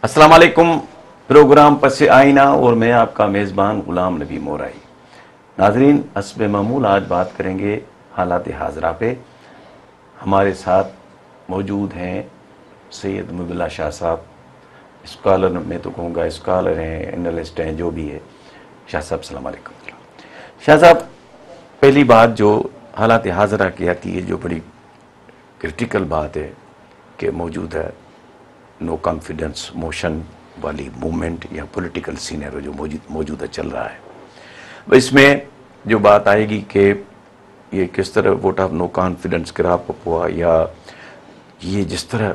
السلام علیکم. پروگرام پس آئینہ اور میں آپ کا میزبان غلام نبی مورائی. ناظرین، حسب معمول آج بات کریں گے حالات حاضرہ پہ. ہمارے ساتھ موجود ہیں سید محب اللہ شاہ صاحب. اسکالر میں تو کہوں گا، اسکالر ہیں، انالسٹ ہیں، جو بھی ہے. شاہ صاحب السلام علیکم. شاہ صاحب، پہلی بات جو حالات حاضرہ کی آتی ہے، جو بڑی کرٹیکل بات ہے کہ موجود ہے نو کانفیڈنس موشن والی موومنٹ یا پولیٹیکل سینیرو جو موجودہ چل رہا ہے. اس میں جو بات آئے گی کہ یہ کس طرح ووٹ آف نو کانفیڈنس کراپ ہوا، یا یہ جس طرح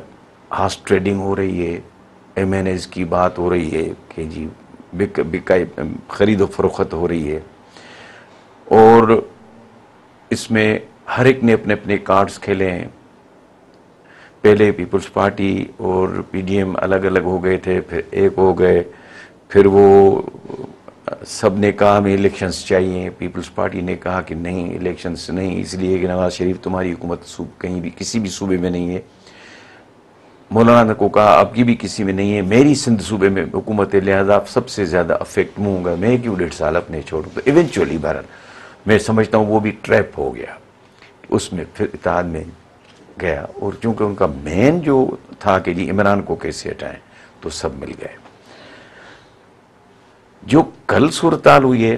ہاس ٹریڈنگ ہو رہی ہے، ایم این ایز کی بات ہو رہی ہے کہ جی خرید و فروخت ہو رہی ہے، اور اس میں ہر ایک نے اپنے اپنے کارڈز کھیلے ہیں. پہلے پیپلز پارٹی اور پی ڈی ایم الگ الگ ہو گئے تھے، پھر ایک ہو گئے، پھر وہ سب نے کہا ہمیں الیکشنز چاہیے. پیپلز پارٹی نے کہا کہ نہیں، الیکشنز نہیں، اس لیے کہ نواز شریف تمہاری حکومت کہیں بھی کسی بھی صوبے میں نہیں ہے. مولانا کو کہا آپ کی بھی کسی میں نہیں ہے، میری سندھ صوبے میں حکومت ہے، لہذا آپ سب سے زیادہ افیکٹ ہوں گا، میں کیوں 1.5 سال اپنے چھوڑوں. تو ایونچولی بہرحال میں سمجھتا ہوں وہ بھی ٹریپ ہو گیا. اس میں پھر اتحاد میں گیا، اور چونکہ ان کا مین جو تھا کہ جی عمران کو کیسے ہٹائیں، تو سب مل گئے. جو کل صورتحال ہوئی ہے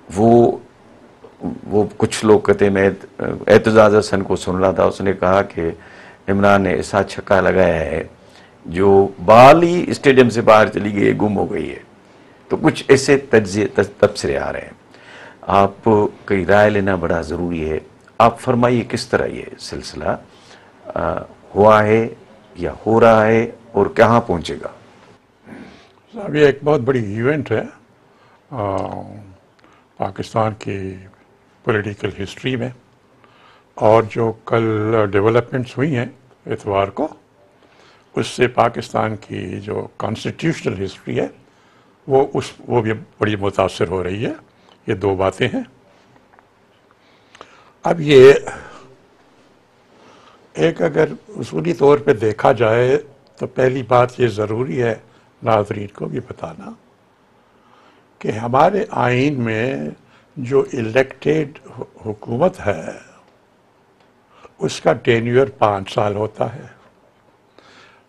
وہ کچھ لوگ کہتے ہیں، میں اعتزاز حسن کو سن رہا تھا، اس نے کہا کہ عمران نے ایسا چھکا لگایا ہے جو بال ہی اسٹیڈیم سے باہر چلی گئی، گم ہو گئی ہے. تو کچھ ایسے تبصرے آ رہے ہیں. آپ کی رائے لینا بڑا ضروری ہے. آپ فرمائیے کس طرح یہ سلسلہ ہوا ہے یا ہو رہا ہے اور کہاں پہنچے گا؟ صاحب، یہ ایک بہت بڑی ایونٹ ہے پاکستان کی پولیٹیکل ہسٹری میں، اور جو کل ڈیولپمنٹس ہوئی ہیں اتوار کو، اس سے پاکستان کی جو کانسٹیٹیوشنل ہسٹری ہے وہ بھی بڑی متاثر ہو رہی ہے. یہ دو باتیں ہیں. اب یہ ایک اگر اصولی طور پہ دیکھا جائے تو پہلی بات یہ ضروری ہے ناظرین کو بھی بتانا کہ ہمارے آئین میں جو الیکٹڈ حکومت ہے اس کا ٹینیور 5 سال ہوتا ہے.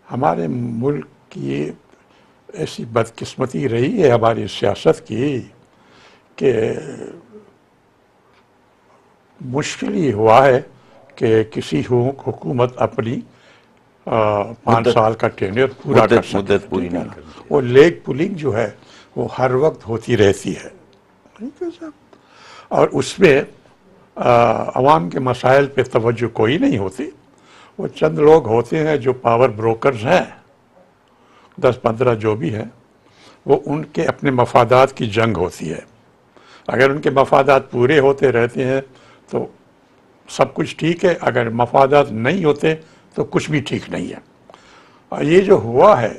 ہمارے ملک کی ایسی بدقسمتی رہی ہے ہماری سیاست کی کہ مشکل ہی ہوا ہے کہ کسی حکومت اپنی 5 سال کا ٹینیور پورا کر سکے. مدت پوری نہ کر. وہ لیگ پولنگ جو ہے وہ ہر وقت ہوتی رہتی ہے. اور اس میں عوام کے مسائل پہ توجہ کوئی نہیں ہوتی. وہ چند لوگ ہوتے ہیں جو پاور بروکرز ہیں، 10-15 جو بھی ہیں، وہ ان کے اپنے مفادات کی جنگ ہوتی ہے. اگر ان کے مفادات پورے ہوتے رہتے ہیں تو سب کچھ ٹھیک ہے، اگر مفادات نہیں ہوتے تو کچھ بھی ٹھیک نہیں ہے. اور یہ جو ہوا ہے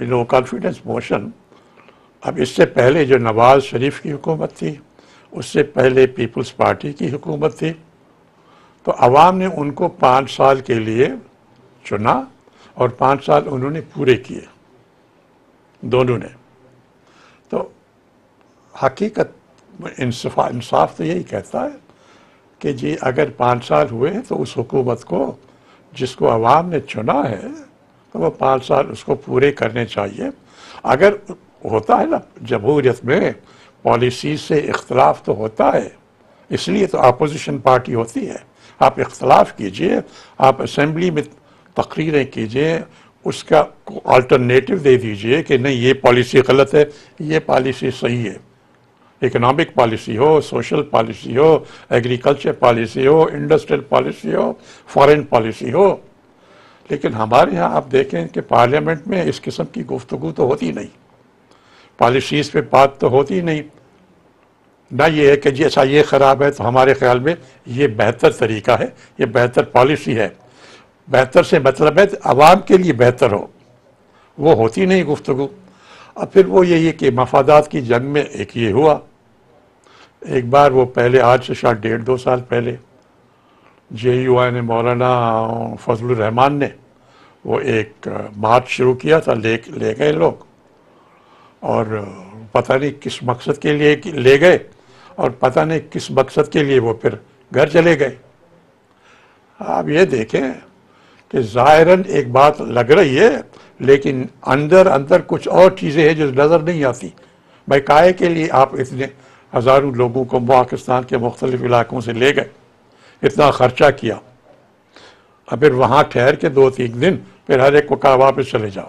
لو کانفیڈنس موشن، اب اس سے پہلے جو نواز شریف کی حکومت تھی، اس سے پہلے پیپلز پارٹی کی حکومت تھی، تو عوام نے ان کو 5 سال کے لیے چنا اور 5 سال انہوں نے پورے کیے دونوں نے. تو حقیقت انصاف تو یہی کہتا ہے کہ جی اگر 5 سال ہوئے تو اس حکومت کو جس کو عوام نے چنا ہے تو وہ 5 سال اس کو پورے کرنے چاہیے. اگر ہوتا ہے نا جمہوریت میں پالیسیز سے اختلاف تو ہوتا ہے، اس لیے تو اپوزیشن پارٹی ہوتی ہے. آپ اختلاف کیجئے، آپ اسمبلی میں تقریریں کیجئے، اس کا آلٹرنیٹو دے دیجئے کہ نہیں یہ پالیسی غلط ہے، یہ پالیسی صحیح ہے. اکنامک پالیسی ہو، سوشل پالیسی ہو، ایگریکلچر پالیسی ہو، انڈسٹریل پالیسی ہو، فارن پالیسی ہو. لیکن ہمارے ہاں آپ دیکھیں کہ پارلیمنٹ میں اس قسم کی گفتگو تو ہوتی نہیں، پالیسیز پہ بات تو ہوتی نہیں. نہ یہ ہے کہ جی اچھا یہ خراب ہے تو ہمارے خیال میں یہ بہتر طریقہ ہے، یہ بہتر پالیسی ہے. بہتر سے مطلب ہے عوام کے لیے بہتر ہو، وہ ہوتی نہیں گفتگو. اور پھر وہ یہی کہ مفادات کی جنگ میں ایک یہ ہوا. ایک بار وہ پہلے آج سے شاید 1.5-2 سال پہلے جے یو آئی نے مولانا فضل الرحمان نے وہ ایک مارچ شروع کیا تھا، لے گئے لوگ، اور پتہ نہیں کس مقصد کے لیے لے گئے، اور پتہ نہیں کس مقصد کے لیے وہ پھر گھر چلے گئے۔ آپ یہ دیکھیں کہ ظاہراً ایک بات لگ رہی ہے، لیکن اندر کچھ اور چیزیں ہیں جو نظر نہیں آتی۔ بھائی کائے کے لیے آپ اتنے ہزاروں لوگوں کو پاکستان کے مختلف علاقوں سے لے گئے، اتنا خرچہ کیا، اور پھر وہاں ٹھہر کے 2-3 دن پھر ہر ایک کو کہا واپس چلے جاؤ؟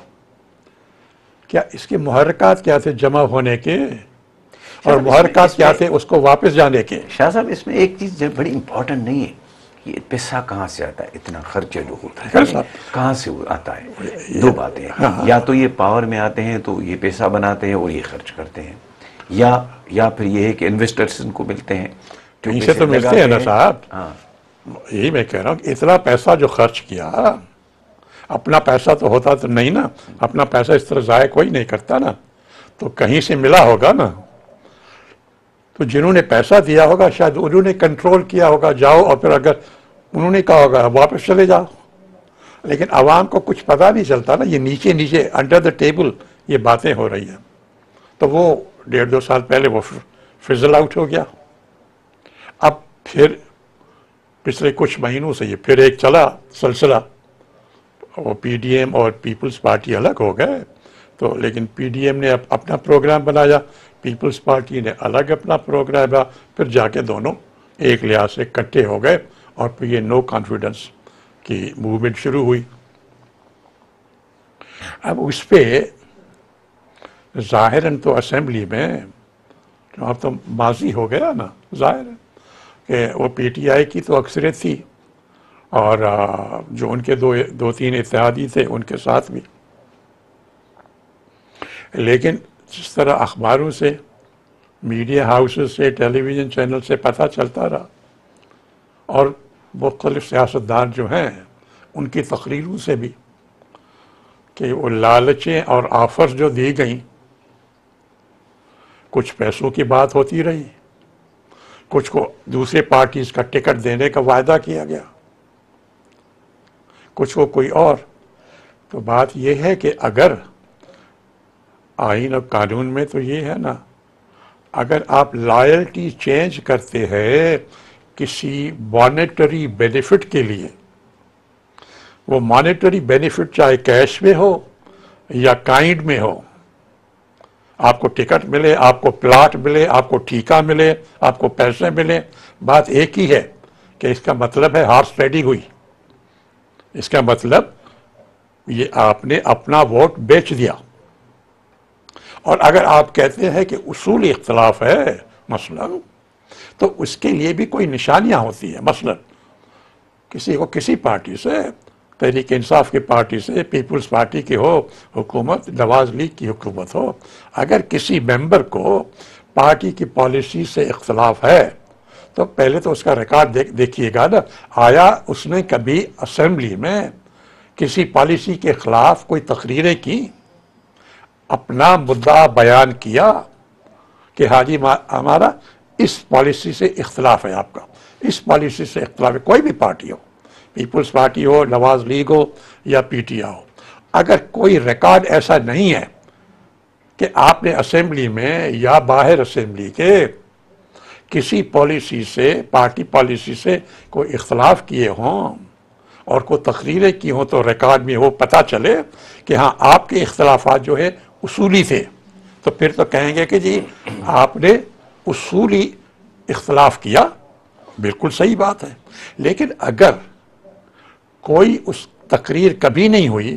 کیا اس کے محرکات کیا تھے جمع ہونے کے، اور محرکات کیا تھے اس کو واپس جانے کے؟ شاہ صاحب اس میں ایک چیز بڑی امپورٹنٹ نہیں ہے کہ پیسہ کہاں سے آتا ہے، اتنا خرچہ جو ہوتا ہے کہاں سے آتا ہے؟ دو باتیں ہیں، یا تو یہ پاور میں آتے ہیں تو یہ پیسہ بناتے ہیں اور یہ خرچ کرتے ہیں، یا پھر یہ ہے کہ انویسٹرز ان کو ملتے ہیں، کہیں سے تو ملتے ہیں نا صاحب۔ یہی میں کہہ رہا ہوں کہ اتنا پیسہ جو خرچ کیا، اپنا پیسہ تو ہوتا تو نہیں نا، اپنا پیسہ اس طرح ضائع کوئی نہیں کرتا نا، تو کہیں سے ملا ہوگا نا۔ تو جنہوں نے پیسہ دیا ہوگا شاید انہوں نے کنٹرول کیا ہوگا، جاؤ، اور پھر اگر انہوں نے کہا ہوگا واپس چلے جاؤ، لیکن عوام کو کچھ پتہ نہیں چلتا نا، یہ نیچے انڈر دا ٹیبل یہ باتیں ہو رہی ہیں۔ تو وہ 1.5-2 سال پہلے وہ فزل آؤٹ ہو گیا۔ اب پھر پچھلے کچھ مہینوں سے یہ پھر ایک چلا سلسلہ، وہ پی ڈی ایم اور پیپلز پارٹی الگ ہو گئے، تو لیکن پی ڈی ایم نے اپنا پروگرام بنایا، پیپلز پارٹی نے الگ اپنا پروگرام بنا، پھر جا کے دونوں ایک لحاظ سے اکٹھے ہو گئے، اور پھر یہ نو کانفیڈنس کی موومنٹ شروع ہوئی۔ اب اس پہ ظاہراً تو اسمبلی میں اب تو ماضی ہو گیا نا، ظاہر ہے کہ وہ پی ٹی آئی کی تو اکثریت تھی، اور جو ان کے 2-3 اتحادی تھے ان کے ساتھ بھی، لیکن جس طرح اخباروں سے، میڈیا ہاؤسز سے، ٹیلی ویژن چینل سے پتہ چلتا رہا، اور مختلف سیاستدان جو ہیں ان کی تقریروں سے بھی، کہ وہ لالچیں اور آفرز جو دی گئیں، کچھ پیسوں کی بات ہوتی رہی، کچھ کو دوسرے پارٹیز کا ٹکٹ دینے کا وعدہ کیا گیا، کچھ کو کوئی اور۔ تو بات یہ ہے کہ اگر آئین اور قانون میں تو یہ ہے نا، اگر آپ لائلٹی چینج کرتے ہیں کسی مانیٹری بینیفٹ کے لیے، وہ مانیٹری بینیفٹ چاہے کیش میں ہو یا کائنڈ میں ہو، آپ کو ٹکٹ ملے، آپ کو پلاٹ ملے، آپ کو ٹھیکہ ملے، آپ کو پیسے ملے، بات ایک ہی ہے کہ اس کا مطلب ہے ہارس ٹریڈنگ ہوئی، اس کا مطلب یہ آپ نے اپنا ووٹ بیچ دیا۔ اور اگر آپ کہتے ہیں کہ اصولی اختلاف ہے مثلا، تو اس کے لیے بھی کوئی نشانیاں ہوتی ہیں، مثلا کسی کو کسی پارٹی سے، تحریک انصاف کی پارٹی سے، پیپلز پارٹی کی ہو حکومت، نواز لیگ کی حکومت ہو، اگر کسی ممبر کو پارٹی کی پالیسی سے اختلاف ہے تو پہلے تو اس کا ریکارڈ دیکھیے گا نا، آیا اس نے کبھی اسمبلی میں کسی پالیسی کے خلاف کوئی تقریریں کی، اپنا مدعا بیان کیا کہ ہاں جی ہمارا اس پالیسی سے اختلاف ہے، آپ کا اس پالیسی سے اختلاف ہے، کوئی بھی پارٹی ہو، پیپلز پارٹی ہو، نواز لیگ ہو یا پی ٹی آئی ہو، اگر کوئی ریکارڈ ایسا نہیں ہے کہ آپ نے اسمبلی میں یا باہر اسمبلی کے کسی پالیسی سے، پارٹی پالیسی سے کوئی اختلاف کیے ہوں اور کوئی تقریریں کی ہوں، تو ریکارڈ میں وہ پتہ چلے کہ ہاں آپ کے اختلافات جو ہے اصولی تھے، تو پھر تو کہیں گے کہ جی آپ نے اصولی اختلاف کیا، بالکل صحیح بات ہے۔ لیکن اگر کوئی اس تقریر کبھی نہیں ہوئی،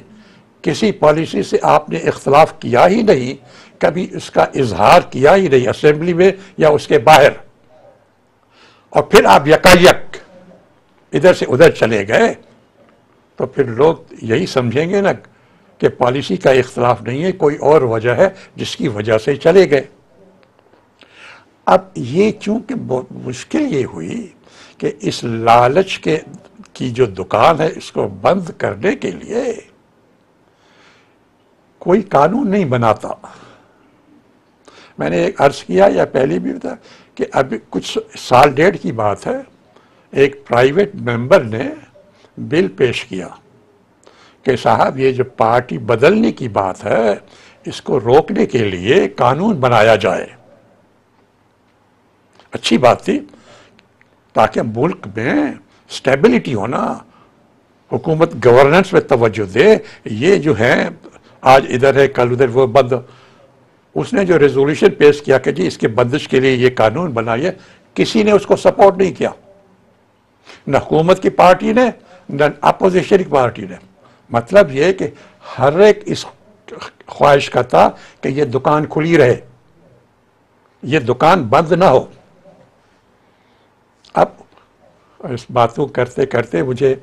کسی پالیسی سے آپ نے اختلاف کیا ہی نہیں، کبھی اس کا اظہار کیا ہی نہیں اسمبلی میں یا اس کے باہر، اور پھر آپ یکایک ادھر سے ادھر چلے گئے، تو پھر لوگ یہی سمجھیں گے نا کہ پالیسی کا اختلاف نہیں ہے، کوئی اور وجہ ہے جس کی وجہ سے چلے گئے۔ اب یہ چونکہ بہت مشکل یہ ہوئی کہ اس لالچ کی جو دکان ہے اس کو بند کرنے کے لیے کوئی قانون نہیں بناتا۔ میں نے ایک عرض کیا یا پہلے بھی بتایا کہ ابھی کچھ سال ڈیڑھ کی بات ہے، ایک پرائیویٹ ممبر نے بل پیش کیا کہ صاحب یہ جو پارٹی بدلنے کی بات ہے اس کو روکنے کے لیے قانون بنایا جائے. اچھی بات تھی تاکہ ملک میں سٹیبلٹی ہونا, حکومت گورننس میں توجہ دے. یہ جو ہے آج ادھر ہے کل ادھر, وہ بند. اس نے جو ریزولوشن پیش کیا کہ جی اس کے بندش کے لیے یہ قانون بنائیے, کسی نے اس کو سپورٹ نہیں کیا, نہ حکومت کی پارٹی نے نہ اپوزیشن کی پارٹی نے. مطلب یہ کہ ہر ایک اس خواہش کا تھا کہ یہ دکان کھلی رہے, یہ دکان بند نہ ہو. اب اس باتوں کرتے کرتے مجھے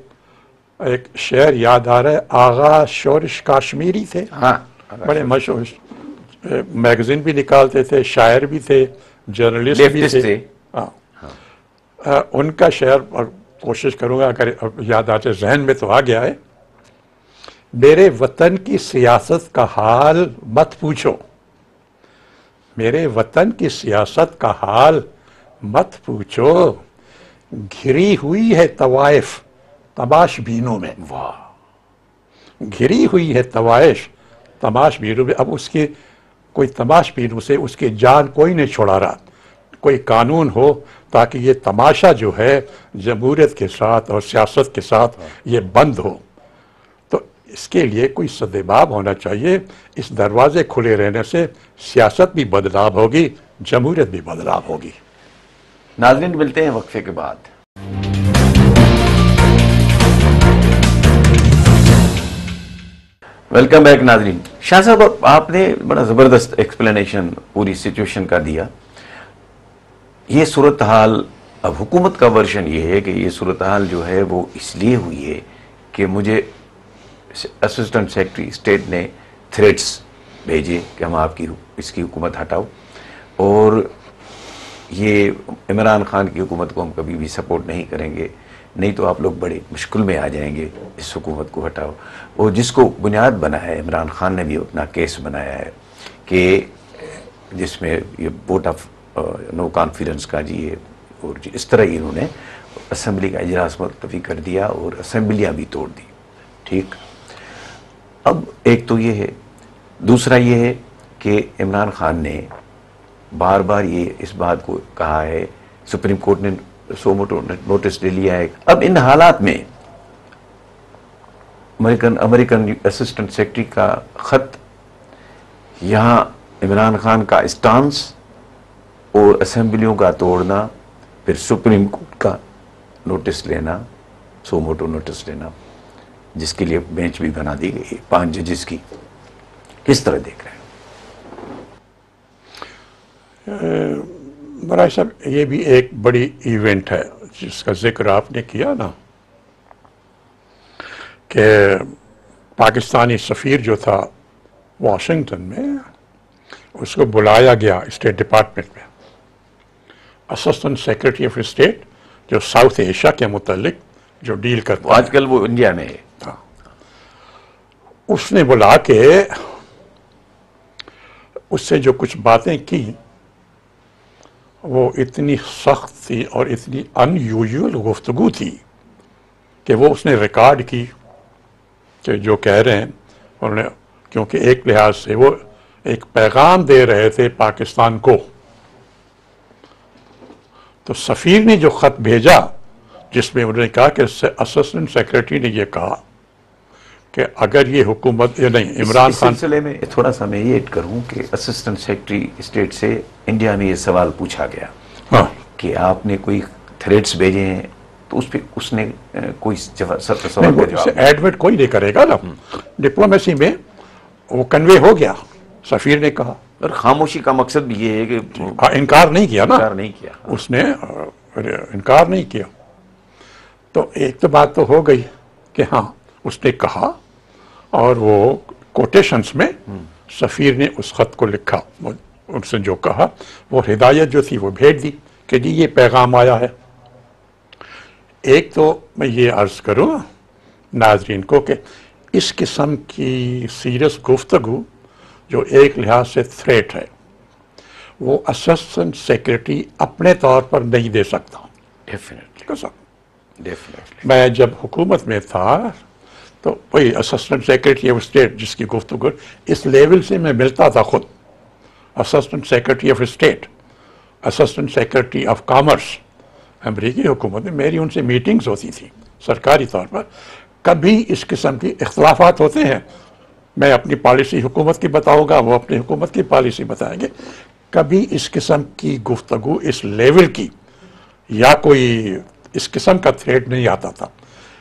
ایک شعر یاد آ رہا ہے. آغا شورش کاشمیری تھے, بڑے مشہور, میگزین بھی نکالتے تھے, شاعر بھی تھے, جرنلسٹ بھی تھے. ان کا شعر, اور کوشش کروں گا اگر یاد آ جائے, ذہن میں تو آ گیا ہے. میرے وطن کی سیاست کا حال مت پوچھو, میرے وطن کی سیاست کا حال مت پوچھو, گھری ہوئی ہے طوائف تماش بینوں میں. گھری ہوئی ہے طوائف تماش بینوں میں. اب اس کے کوئی تماش بینوں سے اس کی جان کوئی نہیں چھڑا رہا. کوئی قانون ہو تاکہ یہ تماشا جو ہے جمہوریت کے ساتھ اور سیاست کے ساتھ یہ بند ہو. تو اس کے لیے کوئی سدباب ہونا چاہیے. اس دروازے کھلے رہنے سے سیاست بھی بدلاؤ ہوگی, جمہوریت بھی بدلاؤ ہوگی. ناظرین ملتے ہیں وقفے کے بعد. ویلکم بیک ناظرین. شاہ صاحب آپ نے بڑا زبردست ایکسپلینیشن پوری سچویشن کا دیا. یہ صورتحال, اب حکومت کا ورژن یہ ہے کہ یہ صورتحال جو ہے وہ اس لیے ہوئی ہے کہ مجھے اسسٹنٹ سیکرٹری اسٹیٹ نے تھریٹس بھیجے کہ ہم آپ کی اس کی حکومت ہٹاؤ, اور یہ عمران خان کی حکومت کو ہم کبھی بھی سپورٹ نہیں کریں گے, نہیں تو آپ لوگ بڑے مشکل میں آ جائیں گے, اس حکومت کو ہٹاؤ. اور جس کو بنیاد بنا ہے, عمران خان نے بھی اپنا کیس بنایا ہے کہ جس میں یہ ووٹ آف نو کانفیڈنس کا جی ہے, اور اس طرح ہی انہوں نے اسمبلی کا اجلاس ملتوی کر دیا اور اسمبلیاں بھی توڑ دی. ٹھیک, اب ایک تو یہ ہے. دوسرا یہ ہے کہ عمران خان نے بار بار یہ اس بات کو کہا ہے, سپریم کورٹ نے سو موٹو نوٹس لے لیا ہے. اب ان حالات میں امریکن اسسٹنٹ سیکرٹری کا خط, یہاں عمران خان کا اسٹانس اور اسمبلیوں کا توڑنا, پھر سپریم کورٹ کا نوٹس لینا, سو موٹو نوٹس لینا, جس کے لیے بینچ بھی بنا دی گئی 5 ججز کی. کس طرح دیکھ رہے ہیں؟ برائے صاحب یہ بھی ایک بڑی ایونٹ ہے جس کا ذکر آپ نے کیا نا, کہ پاکستانی سفیر جو تھا واشنگٹن میں, اس کو بلایا گیا اسٹیٹ ڈپارٹمنٹ میں. اسسٹنٹ سیکرٹری آف اسٹیٹ جو ساؤتھ ایشیا کے متعلق جو ڈیل کرتا ہے, آج کل وہ انڈیا میں ہے. اس نے بلا کے اس سے جو کچھ باتیں کی وہ اتنی سخت تھی اور اتنی ان یوزول گفتگو تھی کہ وہ اس نے ریکارڈ کی کہ جو کہہ رہے ہیں انہوں نے, کیونکہ ایک لحاظ سے وہ ایک پیغام دے رہے تھے پاکستان کو. تو سفیر نے جو خط بھیجا جس میں انہوں نے کہا کہ اسسٹنٹ سیکرٹری نے یہ کہا کہ اگر یہ حکومت نہیں عمران خان. اس سلسلے میں تھوڑا سا میں یہ ایڈ کروں کہ اسسٹنٹ سیکرٹری اسٹیٹ سے انڈیا میں یہ سوال پوچھا گیا کہ آپ نے کوئی تھریٹس بھیجے ہیں, تو اس پہ اس نے کوئی سوال کا جواب ایڈمٹ کوئی نہیں کرے گا نا. ڈپلومیسی میں وہ کنوے ہو گیا, سفیر نے کہا. اور خاموشی کا مقصد بھی یہ ہے کہ انکار نہیں کیا نا, انکار نہیں کیا. اس نے انکار نہیں کیا. تو ایک تو بات تو ہو گئی کہ ہاں اس نے کہا, اور وہ کوٹیشنز میں سفیر نے اس خط کو لکھا, ان سے جو کہا وہ ہدایت جو تھی وہ بھیج دی کہ جی یہ پیغام آیا ہے. ایک تو میں یہ عرض کروں ناظرین کو کہ اس قسم کی سیریس گفتگو جو ایک لحاظ سے تھریٹ ہے, وہ اسسٹنٹ سیکرٹری اپنے طور پر نہیں دے سکتا. ڈیفینیٹلی. میں میں جب حکومت میں تھا تو وہی اسسٹنٹ سیکرٹری آف اسٹیٹ جس کی گفتگو اس لیول سے میں ملتا تھا خود، assistant secretary of state, assistant secretary of commerce, امریکی حکومت میں میری ان سے میٹنگز ہوتی تھی سرکاری طور پر. کبھی اس قسم کی اختلافات ہوتے ہیں، میں اپنی پالیسی حکومت کی بتاؤں گا، وہ اپنی حکومت کی پالیسی بتائیں گے. کبھی اس قسم کی گفتگو اس لیول کی یا کوئی اس قسم کا تھریٹ نہیں آتا تھا.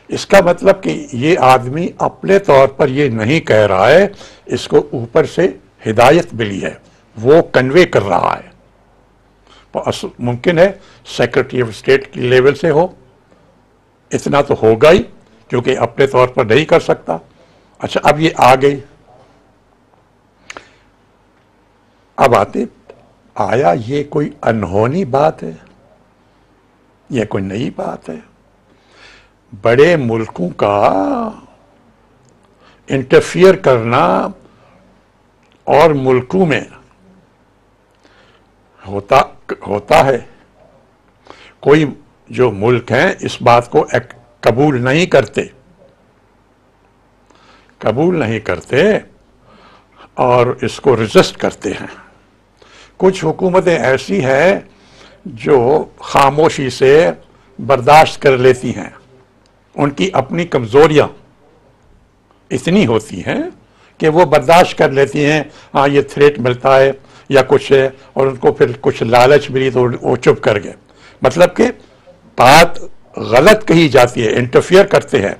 اس کا مطلب کہ یہ آدمی اپنے طور پر یہ نہیں کہہ رہا ہے، اس کو اوپر سے ہدایت ملی ہے، وہ کنوے کر رہا ہے. ممکن ہے سیکرٹری آف اسٹیٹ کی لیول سے ہو، اتنا تو ہوگا ہی کیونکہ اپنے طور پر نہیں کر سکتا. اچھا اب یہ آ گئی، اب آتے آیا یہ کوئی انہونی بات ہے، یہ کوئی نئی بات ہے؟ بڑے ملکوں کا انٹرفیئر کرنا اور ملکوں میں ہوتا ہے. کوئی جو ملک ہیں اس بات کو قبول نہیں کرتے اور اس کو ریزسٹ کرتے ہیں. کچھ حکومتیں ایسی ہیں جو خاموشی سے برداشت کر لیتی ہیں. ان کی اپنی کمزوریاں اتنی ہوتی ہیں کہ وہ برداشت کر لیتی ہیں، ہاں یہ تھریٹ ملتا ہے یا کچھ ہے، اور ان کو پھر کچھ لالچ ملی تو وہ چپ کر گئے. مطلب کہ بات غلط کہی جاتی ہے، انٹرفیئر کرتے ہیں.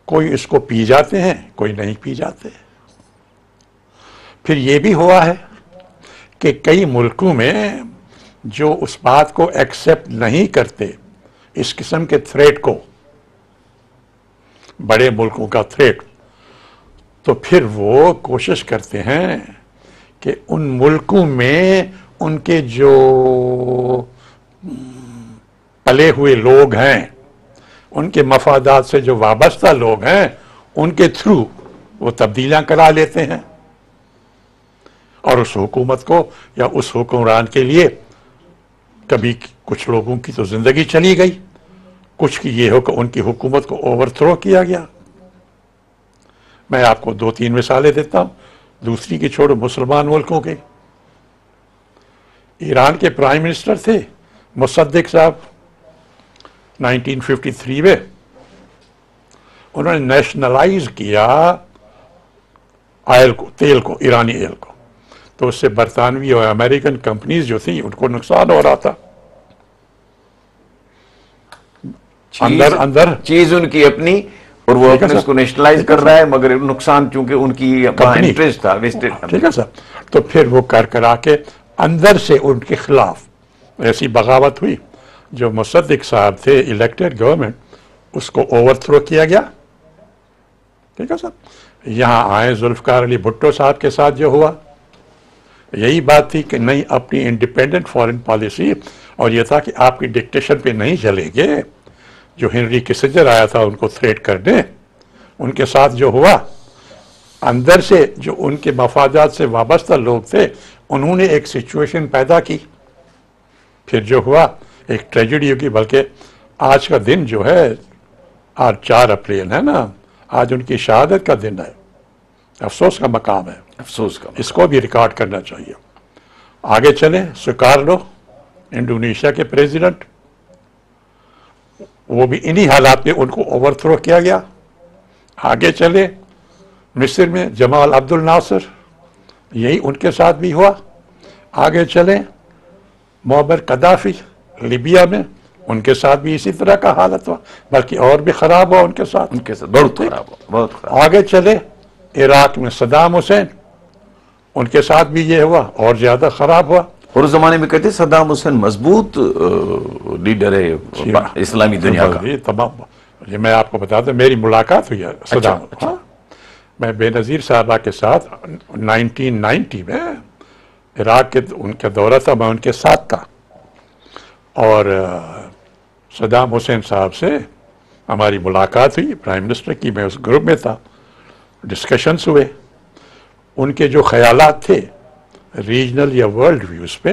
کوئی اس کو پی جاتے ہیں، کوئی نہیں پی جاتے. پھر یہ بھی ہوا ہے کہ کئی ملکوں میں جو اس بات کو ایکسیپٹ نہیں کرتے، اس قسم کے تھریٹ کو، بڑے ملکوں کا تھریٹ، تو پھر وہ کوشش کرتے ہیں کہ ان ملکوں میں ان کے جو پلے ہوئے لوگ ہیں، ان کے مفادات سے جو وابستہ لوگ ہیں، ان کے تھرو وہ تبدیلیاں کرا لیتے ہیں. اور اس حکومت کو یا اس حکمران کے لیے کبھی کچھ لوگوں کی تو زندگی چلی گئی، کچھ کی یہ ہو کہ ان کی حکومت کو اوور تھرو کیا گیا. میں آپ کو 2-3 مثالیں دیتا ہوں، دوسری کی چھوڑو مسلمان ملکوں کے. ایران کے پرائم منسٹر تھے مصدق صاحب، 1953 میں انہوں نے نیشنلائز کیا آئل کو، تیل کو، ایرانی تیل کو. تو اس سے برطانوی اور امریکن کمپنیز جو تھیں ان کو نقصان ہو رہا تھا. اندر چیز ان کی اپنی، اور وہ اپنے اس کو نیشنلائز کر رہا ہے، مگر نقصان چونکہ ان کی اپنا انٹرسٹ تھا ویسٹڈ. ٹھیک ہے سر. تو پھر وہ کرا کے اندر سے ان کے خلاف ایسی بغاوت ہوئی. جو مصدق صاحب تھے الیکٹڈ گورنمنٹ، اس کو اوور تھرو کیا گیا. ٹھیک ہے سر. یہاں آئے ذوالفقار علی بھٹو صاحب کے ساتھ جو ہوا، یہی بات تھی کہ نہیں، اپنی انڈیپینڈنٹ فارن پالیسی، اور یہ تھا کہ آپ کی ڈکٹیشن پہ نہیں چلیں گے. جو ہنری کسنجر آیا تھا ان کو تھریٹ کرنے، ان کے ساتھ جو ہوا، اندر سے جو ان کے مفادات سے وابستہ لوگ تھے، انہوں نے ایک سچویشن پیدا کی. پھر جو ہوا ایک ٹریجڈی ہوگی. بلکہ آج کا دن جو ہے، آج 4 اپریل ہے نا، آج ان کی شہادت کا دن ہے. افسوس کا مقام ہے، افسوس کا. اس کو بھی ریکارڈ کرنا چاہیے. آگے چلیں، سکارنو انڈونیشیا کے پریزیڈنٹ، وہ بھی انہی حالات میں ان کو اوور تھرو کیا گیا. آگے چلے مصر میں جمال عبد الناصر، یہی ان کے ساتھ بھی ہوا. آگے چلیں معمر قذافی لیبیا میں، ان کے ساتھ بھی اسی طرح کا حالت ہوا، بلکہ اور بھی خراب ہوا ان کے ساتھ. بہت خراب ہوا، بہت خراب. آگے چلے عراق میں صدام حسین، ان کے ساتھ بھی یہ ہوا، اور زیادہ خراب ہوا. اور اس زمانے میں کہتے صدام حسین مضبوط لیڈر ہے اسلامی دنیا کا. تمام یہ میں آپ کو بتا دوں، میری ملاقات ہوئی ہے صدام. ہاں، میں بے نظیر صاحبہ کے ساتھ 1990 میں عراق کے ان کا دورہ تھا، میں ان کے ساتھ تھا. اور صدام حسین صاحب سے ہماری ملاقات ہوئی پرائم منسٹر کی، میں اس گروپ میں تھا. ڈسکشنز ہوئے، ان کے جو خیالات تھے ریجنل یا ورلڈ ویوز پہ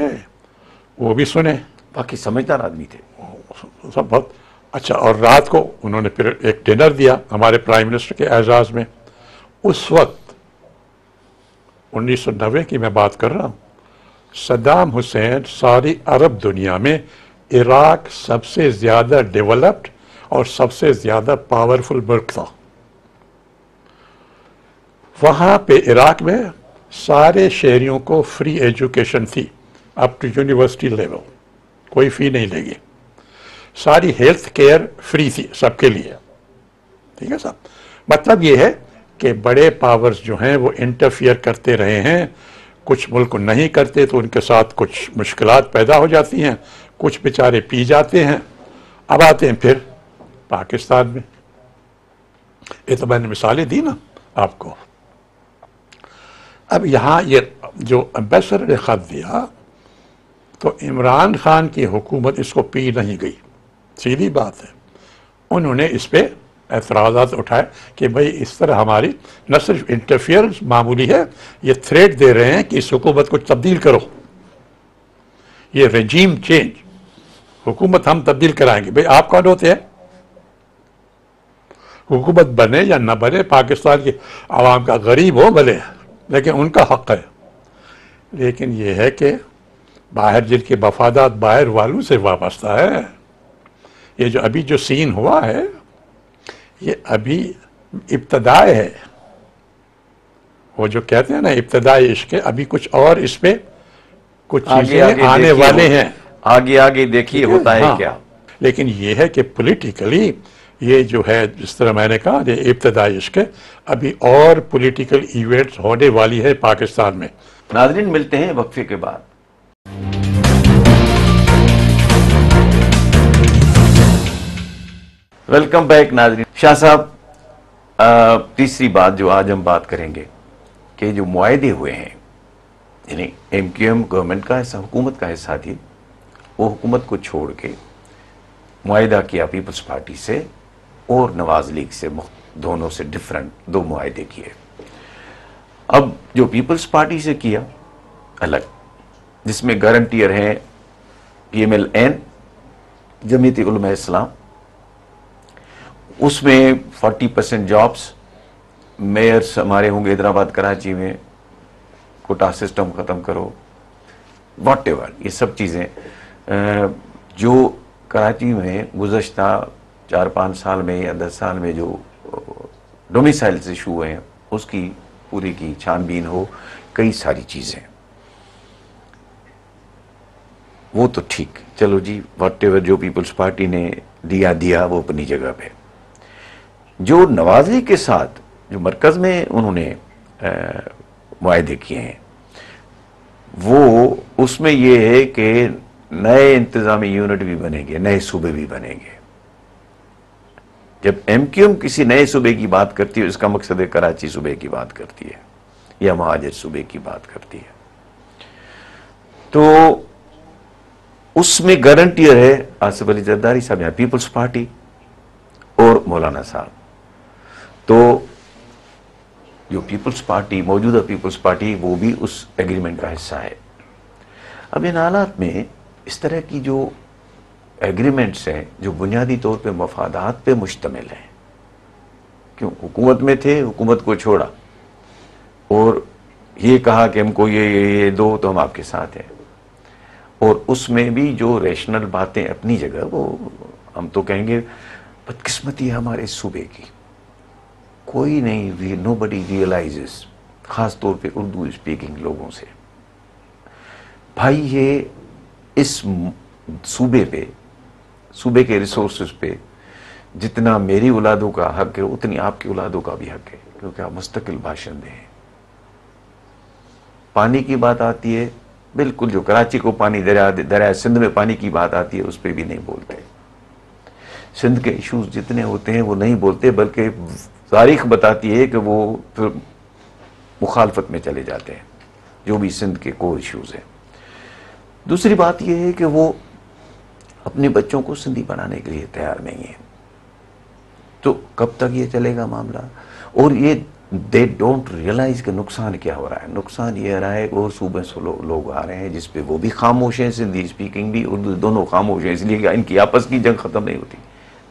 وہ بھی سنے. باقی سمجھدار آدمی تھے، سب بہت اچھا، اور رات کو انہوں نے پھر ایک ڈنر دیا ہمارے پرائم منسٹر کے اعزاز میں. اس وقت 1990 کی میں بات کر رہا ہوں، صدام حسین ساری عرب دنیا میں عراق سب سے زیادہ ڈیولپڈ اور سب سے زیادہ پاورفل ملک تھا. وہاں پہ عراق میں سارے شہریوں کو فری ایجوکیشن تھی اپ ٹو یونیورسٹی لیول، کوئی فی نہیں لے گی. ساری ہیلتھ کیئر فری تھی سب کے لیے. ٹھیک ہے صاحب، مطلب یہ ہے کہ بڑے پاورز جو ہیں وہ انٹرفیئر کرتے رہے ہیں. کچھ ملک نہیں کرتے تو ان کے ساتھ کچھ مشکلات پیدا ہو جاتی ہیں، کچھ بیچارے پی جاتے ہیں. اب آتے ہیں پھر پاکستان میں. یہ تو میں نے مثالیں دی نا آپ کو. اب یہاں یہ جو امبیسڈر نے خط دیا تو عمران خان کی حکومت اس کو پی نہیں گئی، سیدھی بات ہے. انہوں نے اس پہ اعتراضات اٹھائے کہ بھئی اس طرح ہماری نہ صرف انٹرفیئرنس معمولی ہے، یہ تھریٹ دے رہے ہیں کہ اس حکومت کو تبدیل کرو، یہ رجیم چینج، حکومت ہم تبدیل کرائیں گے. بھئی آپ کون ہوتے ہیں؟ حکومت بنے یا نہ بنے، پاکستان کے عوام کا غریب ہو بھلے، لیکن ان کا حق ہے. لیکن یہ ہے کہ باہر جن کے مفادات باہر والوں سے وابستہ ہے. یہ جو ابھی جو سین ہوا ہے یہ ابھی ابتدائے ہے. وہ جو کہتے ہیں نا ابتدائی عشق ہے، ابھی کچھ اور اس پہ کچھ چیزیں آنے والے ہیں. آگے آگے دیکھیے ہوتا ہے کیا. لیکن یہ ہے کہ پولیٹیکلی یہ جو ہے جس طرح میں نے کہا یہ ابتدائی عشق ہے، ابھی اور پولیٹیکل ایونٹس ہونے والی ہے پاکستان میں. ناظرین ملتے ہیں وقفے کے بعد. ویلکم بیک ناظرین. شاہ صاحب، تیسری بات جو آج ہم بات کریں گے کہ جو معاہدے ہوئے ہیں، یعنی ایم کیو ایم گورنمنٹ کا حصہ، حکومت کا حصہ تھی، وہ حکومت کو چھوڑ کے معاہدہ کیا پیپلز پارٹی سے اور نواز لیگ سے، دونوں سے ڈیفرنٹ دو معاہدے کیے. اب جو پیپلز پارٹی سے کیا الگ، جس میں گارنٹیئر ہیں پی ایم ایل این، جمعیت علماء اسلام، اس میں 40% جابس میئرس ہمارے ہوں گے حیدرآباد کراچی میں، کوٹا سسٹم ختم کرو، واٹ ایور، یہ سب چیزیں جو کراچی میں گزشتہ 4-5 سال میں یا 10 سال میں جو ڈومیسائلز ایشو ہوئے ہیں اس کی پوری کی چھان بین ہو. کئی ساری چیزیں وہ تو ٹھیک، چلو جی واٹ ایور، جو پیپلز پارٹی نے دیا وہ اپنی جگہ پہ. جو نواز لیگ کے ساتھ جو مرکز میں انہوں نے معاہدے کیے ہیں، وہ اس میں یہ ہے کہ نئے انتظامی یونٹ بھی بنیں گے، نئے صوبے بھی بنیں گے. جب ایم کیو ایم کسی نئے صوبے کی بات کرتی ہے، اس کا مقصد ہے کراچی صوبے کی بات کرتی ہے یا مہاجر صوبے کی بات کرتی ہے. تو اس میں گارنٹیئر ہے آصف علی زرداری صاحب یہاں پیپلز پارٹی اور مولانا صاحب. تو جو پیپلز پارٹی، موجودہ پیپلز پارٹی، وہ بھی اس ایگریمنٹ کا حصہ ہے. اب ان حالات میں اس طرح کی جو ایگریمنٹس ہیں جو بنیادی طور پہ مفادات پہ مشتمل ہیں، کیوں حکومت میں تھے، حکومت کو چھوڑا اور یہ کہا کہ ہم کو یہ دو تو ہم آپ کے ساتھ ہیں، اور اس میں بھی جو ریشنل باتیں اپنی جگہ، وہ ہم تو کہیں گے بدقسمتی ہے ہمارے صوبے کی، کوئی نہیں، نو بڈی ریئلائزز، خاص طور پہ اردو اسپیکنگ لوگوں سے. بھائی یہ اس صوبے پہ، صوبے کے ریسورسز پہ جتنا میری اولادوں کا حق ہے اتنی آپ کی اولادوں کا بھی حق ہے، کیونکہ آپ مستقل باشندے ہیں. پانی کی بات آتی ہے، بالکل جو کراچی کو پانی، دریا سندھ میں پانی کی بات آتی ہے اس پہ بھی نہیں بولتے. سندھ کے ایشوز جتنے ہوتے ہیں وہ نہیں بولتے، بلکہ تاریخ بتاتی ہے کہ وہ پھر مخالفت میں چلے جاتے ہیں جو بھی سندھ کے کور ایشوز ہیں. دوسری بات یہ ہے کہ وہ اپنے بچوں کو سندھی بنانے کے لیے تیار نہیں ہے. تو کب تک یہ چلے گا معاملہ؟ اور یہ دے ڈونٹ ریئلائز کہ نقصان کیا ہو رہا ہے. نقصان یہ رہا ہے اور صوبے سے لوگ آ رہے ہیں جس پہ وہ بھی خاموش ہیں، سندھی اسپیکنگ بھی، اردو دونوں خاموش ہیں، اس لیے کہ ان کی آپس کی جنگ ختم نہیں ہوتی.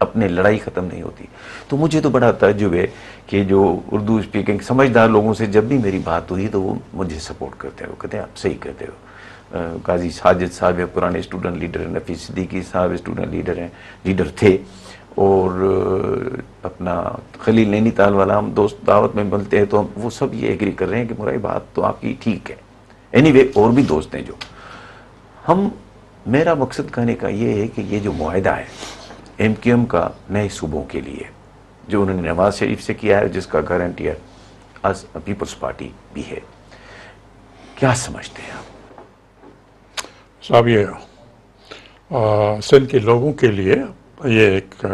اپنے لڑائی ختم نہیں ہوتی. تو مجھے تو بڑا تعجب ہے کہ جو اردو اسپیکنگ سمجھدار لوگوں سے جب بھی میری بات ہوئی تو وہ مجھے سپورٹ کرتے ہیں, وہ کہتے ہیں آپ صحیح کہتے ہو. قاضی ساجد صاحب پرانے اسٹوڈنٹ لیڈر ہیں, نفیس صدیقی صاحب اسٹوڈنٹ لیڈر تھے, اور اپنا خلیل نینی تال والا, ہم دوست دعوت میں ملتے ہیں تو وہ سب یہ ایگری کر رہے ہیں کہ مراد بات تو آپ کی ٹھیک ہے. اینی وے اور بھی دوست ہیں جو ہم, میرا مقصد کہنے کا یہ ہے کہ یہ جو معاہدہ ہے ایم کیو ایم کا نئے صوبوں کے لیے جو انہوں نے نواز شریف سے کیا ہے, جس کا گارنٹیئر از پیپلز پارٹی بھی ہے, کیا سمجھتے ہیں آپ؟ صاحب یہ سندھ کے لوگوں کے لیے یہ ایک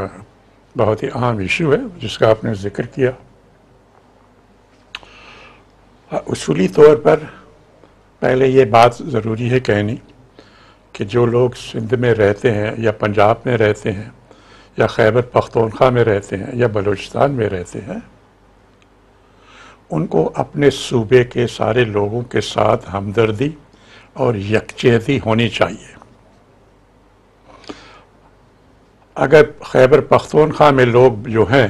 بہت ہی اہم ایشو ہے جس کا آپ نے ذکر کیا. اصولی طور پر پہلے یہ بات ضروری ہے کہنی کہ جو لوگ سندھ میں رہتے ہیں یا پنجاب میں رہتے ہیں یا خیبر پختونخوا میں رہتے ہیں یا بلوچستان میں رہتے ہیں, ان کو اپنے صوبے کے سارے لوگوں کے ساتھ ہمدردی اور یکجہتی ہونی چاہیے. اگر خیبر پختونخوا میں لوگ جو ہیں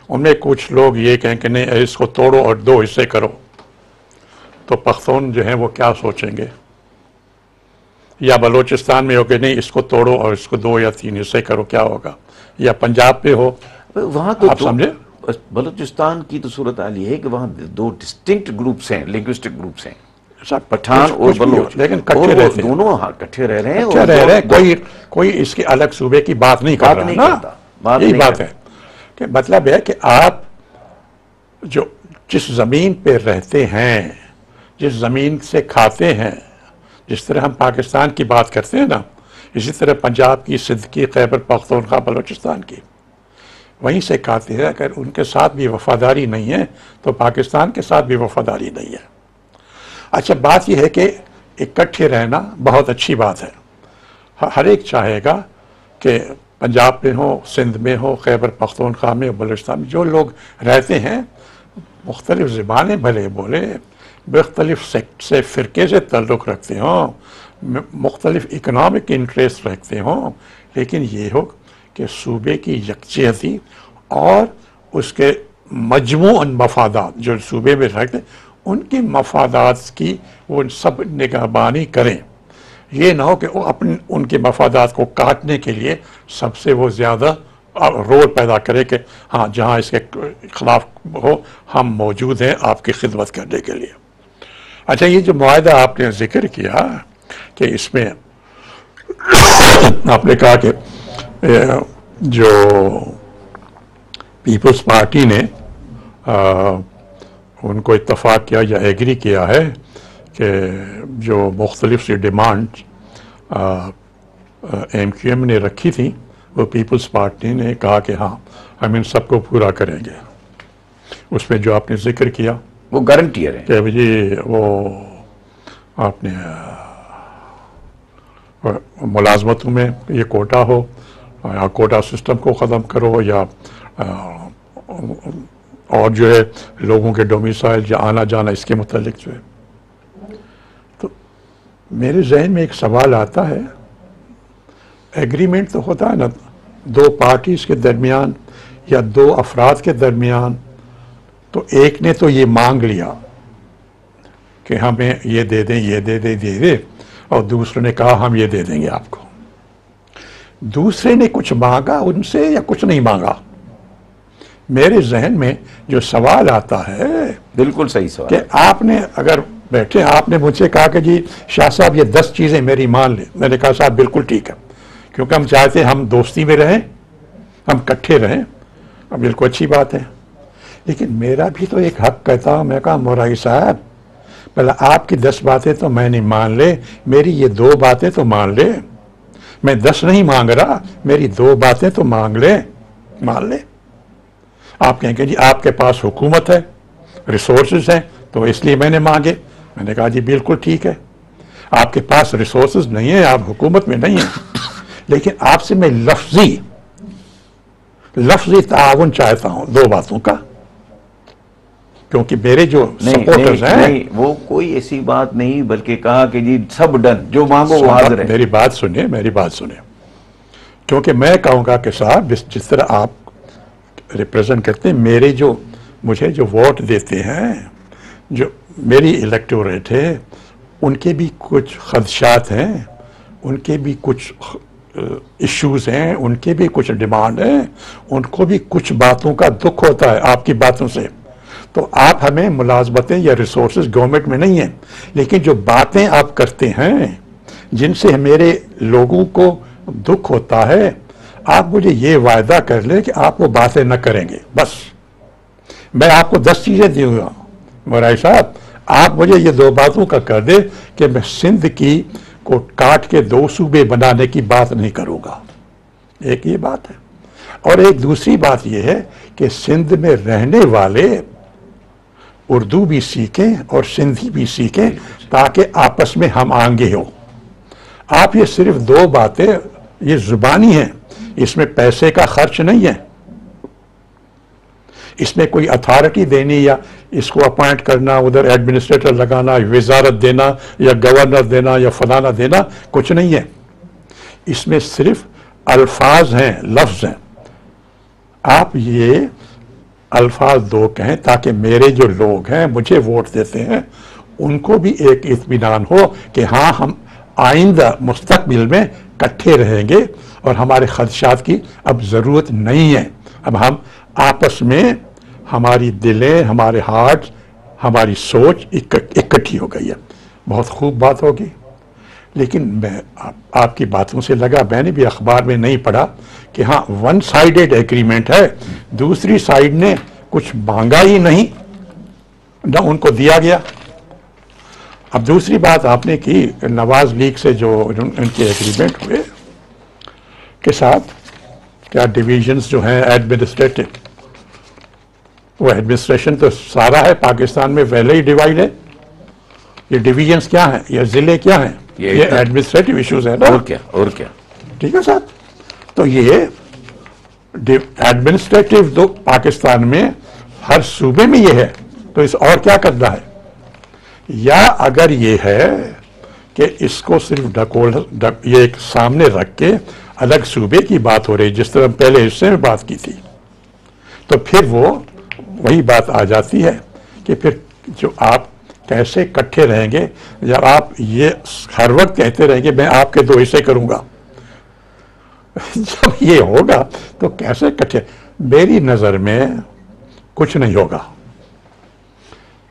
ان میں کچھ لوگ یہ کہیں کہ نہیں اس کو توڑو اور 2 حصے کرو, تو پختون جو ہیں وہ کیا سوچیں گے؟ یا بلوچستان میں ہو کہ نہیں اس کو توڑو اور اس کو 2 یا 3 حصے کرو, کیا ہوگا؟ یا پنجاب پہ ہو, وہاں تو آپ سمجھے بلوچستان کی تو صورتحال یہ ہے کہ وہاں 2 ڈسٹنکٹ گروپس ہیں, لنگوسٹک گروپس ہیں, سب پٹھان اور بلوچ, لیکن اور کٹھے وہ رہتے ہیں, دونوں کٹھے رہ رہے ہیں, کوئی اس کے الگ صوبے کی بات نہیں کر رہا نا. یہی بات ہے کہ مطلب ہے کہ آپ جو جس زمین پہ رہتے ہیں, جس زمین سے کھاتے ہیں, جس طرح ہم پاکستان کی بات کرتے ہیں نا, اسی طرح پنجاب کی, سندھ کی, خیبر پختونخوا, بلوچستان کی وہیں سے کھاتے ہیں. اگر ان کے ساتھ بھی وفاداری نہیں ہے تو پاکستان کے ساتھ بھی وفاداری نہیں ہے. اچھا بات یہ ہے کہ اکٹھے رہنا بہت اچھی بات ہے. ہر ایک چاہے گا کہ پنجاب میں ہو, سندھ میں ہو, خیبر پختونخوا میں, بلوچستان میں جو لوگ رہتے ہیں مختلف زبانیں بھلے بولے, مختلف سے فرقے سے تعلق رکھتے ہوں, مختلف اکنامک انٹریسٹ رکھتے ہوں, لیکن یہ ہو کہ صوبے کی یکجہتی اور اس کے مجموعاً مفادات جو صوبے میں رکھتے ہیں ان کے مفادات کی وہ سب نگہبانی کریں. یہ نہ ہو کہ وہ ان کے مفادات کو کاٹنے کے لیے سب سے وہ زیادہ رول پیدا کرے کہ ہاں جہاں اس کے خلاف ہو ہم موجود ہیں آپ کی خدمت کرنے کے لیے. اچھا یہ جو معاہدہ آپ نے ذکر کیا کہ اس میں آپ نے کہا کہ جو پیپلز پارٹی نے ان کو اتفاق کیا یا ایگری کیا ہے کہ جو مختلف سی ڈیمانڈ ایم کیو ایم نے رکھی تھی وہ پیپلز پارٹی نے کہا کہ ہاں ہم ان سب کو پورا کریں گے. اس میں جو آپ نے ذکر کیا وہ گارنٹیئر ہے کہ جی وہ آپ نے ملازمتوں میں یہ کوٹا ہو یا کوٹا سسٹم کو ختم کرو یا اور جو ہے لوگوں کے ڈومیسائل یا آنا جانا اس کے متعلق جو ہے. تو میرے ذہن میں ایک سوال آتا ہے, ایگریمنٹ تو ہوتا ہے نا 2 پارٹیز کے درمیان یا 2 افراد کے درمیان, تو ایک نے تو یہ مانگ لیا کہ ہمیں یہ دے دیں یہ دے دیں اور دوسرے نے کہا ہم یہ دے دیں گے آپ کو. دوسرے نے کچھ مانگا ان سے یا کچھ نہیں مانگا؟ میرے ذہن میں جو سوال آتا ہے بالکل صحیح سوال کہ آپ نے اگر بیٹھے آپ نے مجھ سے کہا کہ جی شاہ صاحب یہ 10 چیزیں میری مان لیں, میں نے کہا صاحب بالکل ٹھیک ہے کیونکہ ہم چاہتے ہیں ہم دوستی میں رہیں, ہم کٹھے رہیں, بالکل اچھی بات ہے. لیکن میرا بھی تو ایک حق کہتا ہوں, میں کہا مورائی صاحب پہلے آپ کی 10 باتیں تو میں نہیں مان لے, میری یہ 2 باتیں تو مان لے. میں 10 نہیں مانگ رہا, میری 2 باتیں تو مان لے. آپ کہیں کہ جی آپ کے پاس حکومت ہے, ریسورسز ہیں تو اس لیے میں نے مانگے. میں نے کہا جی بالکل ٹھیک ہے, آپ کے پاس ریسورسز نہیں ہیں, آپ حکومت میں نہیں ہیں, لیکن آپ سے میں لفظی تعاون چاہتا ہوں 2 باتوں کا, کیونکہ میرے جو سپورٹرز ہیں نہیں وہ کوئی ایسی بات نہیں, بلکہ کہا کہ جی سب ڈن, جو مانگو وہ حاضر ہے. میری بات سنیں کیونکہ میں کہوں گا کہ صاحب جس طرح آپ ریپریزنٹ کرتے ہیں، مجھے جو ووٹ دیتے ہیں، جو میری الیکٹوریٹ ہے، ان کے بھی کچھ خدشات ہیں، ان کے بھی کچھ ایشوز ہیں، ان کے بھی کچھ ڈیمانڈ ہیں، ان کو بھی کچھ باتوں کا دکھ ہوتا ہے آپ کی باتوں سے. تو آپ ہمیں ملازمتیں یا ریسورسز گورنمنٹ میں نہیں ہیں، لیکن جو باتیں آپ کرتے ہیں جن سے میرے لوگوں کو دکھ ہوتا ہے، آپ مجھے یہ وعدہ کر لیں کہ آپ وہ باتیں نہ کریں گے. بس میں آپ کو 10 چیزیں دوں گا مورائی صاحب، آپ مجھے یہ 2 باتوں کا کر دے کہ میں سندھ کی کو کاٹ کے 2 صوبے بنانے کی بات نہیں کروں گا. ایک یہ بات ہے، اور ایک دوسری بات یہ ہے کہ سندھ میں رہنے والے اردو بھی سیکھیں اور سندھی بھی سیکھیں تاکہ آپس میں ہم آہنگی ہو. آپ یہ صرف 2 باتیں یہ زبانی ہیں، اس میں پیسے کا خرچ نہیں ہے، اس میں کوئی اتھارٹی دینی یا اس کو اپوائنٹ کرنا، ادھر ایڈمنسٹریٹر لگانا، وزارت دینا یا گورنر دینا یا فلانا دینا کچھ نہیں ہے. اس میں صرف الفاظ ہیں، لفظ ہیں. آپ یہ الفاظ 2 کہیں تاکہ میرے جو لوگ ہیں مجھے ووٹ دیتے ہیں ان کو بھی ایک اطمینان ہو کہ ہاں ہم آئندہ مستقبل میں کٹھے رہیں گے اور ہمارے خدشات کی اب ضرورت نہیں ہے. اب ہم آپس میں ہماری دلیں، ہمارے ہارٹ، ہماری سوچ اکٹھی ہو گئی ہے. بہت خوب بات ہوگی، لیکن میں آپ کی باتوں سے لگا، میں نے بھی اخبار میں نہیں پڑھا کہ ہاں 1 سائیڈڈ ایگریمنٹ ہے، دوسری سائیڈ نے کچھ مانگا ہی نہیں نہ ان کو دیا گیا. اب دوسری بات آپ نے کی نواز لیگ سے جو ان کے ایگریمنٹ ہوئے کے ساتھ، کیا ڈویژنز جو ہیں ایڈمنسٹریٹو، وہ ایڈمنسٹریشن تو سارا ہے پاکستان میں پہلے ہی ڈیوائڈ ہے. یہ ڈویژنز کیا ہیں، یہ ضلع کیا ہیں، یہ ایڈمنسٹریٹو ایشوز ہیں نا. اور کیا ٹھیک ہے صاحب. تو یہ ایڈمنسٹریٹو تو پاکستان میں ہر صوبے میں یہ ہے، تو اس اور کیا کرنا ہے؟ یا اگر یہ ہے کہ اس کو صرف یہ ایک سامنے رکھ کے الگ صوبے کی بات ہو رہی جس طرح پہلے حصے میں بات کی تھی، تو پھر وہی بات آ جاتی ہے کہ پھر جو آپ کیسے کٹھے رہیں گے جب آپ یہ ہر وقت کہتے رہیں گے میں آپ کے 2 حصے کروں گا. جب یہ ہوگا تو کیسے کٹھے؟ میری نظر میں کچھ نہیں ہوگا.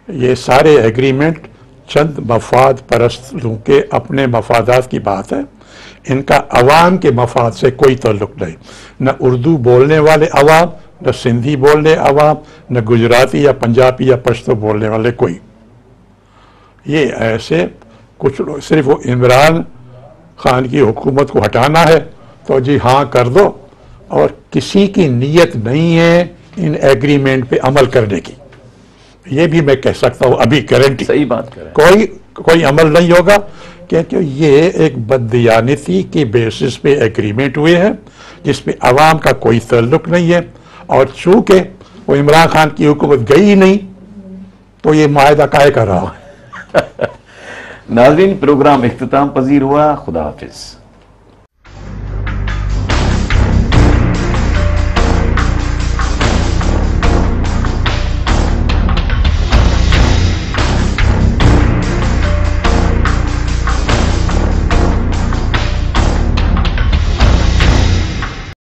یہ سارے ایگریمنٹ چند مفاد پرستوں کے اپنے مفادات کی بات ہے، ان کا عوام کے مفاد سے کوئی تعلق نہیں. نہ اردو بولنے والے عوام، نہ سندھی بولنے عوام، نہ گجراتی یا پنجابی یا پشتو بولنے والے کوئی. یہ ایسے کچھ لوگ صرف وہ عمران خان کی حکومت کو ہٹانا ہے تو جی ہاں کر دو، اور کسی کی نیت نہیں ہے ان ایگریمنٹ پہ عمل کرنے کی. یہ بھی میں کہہ سکتا ہوں ابھی گارنٹی، صحیح بات کر رہے ہیں. کوئی عمل نہیں ہوگا، کیونکہ یہ ایک بددیانتی کی بیسس پہ ایگریمنٹ ہوئے ہیں جس میں عوام کا کوئی تعلق نہیں ہے. اور چونکہ وہ عمران خان کی حکومت گئی ہی نہیں تو یہ معاہدہ کائے کر رہا ہے. ناظرین، پروگرام اختتام پذیر ہوا. خدا حافظ.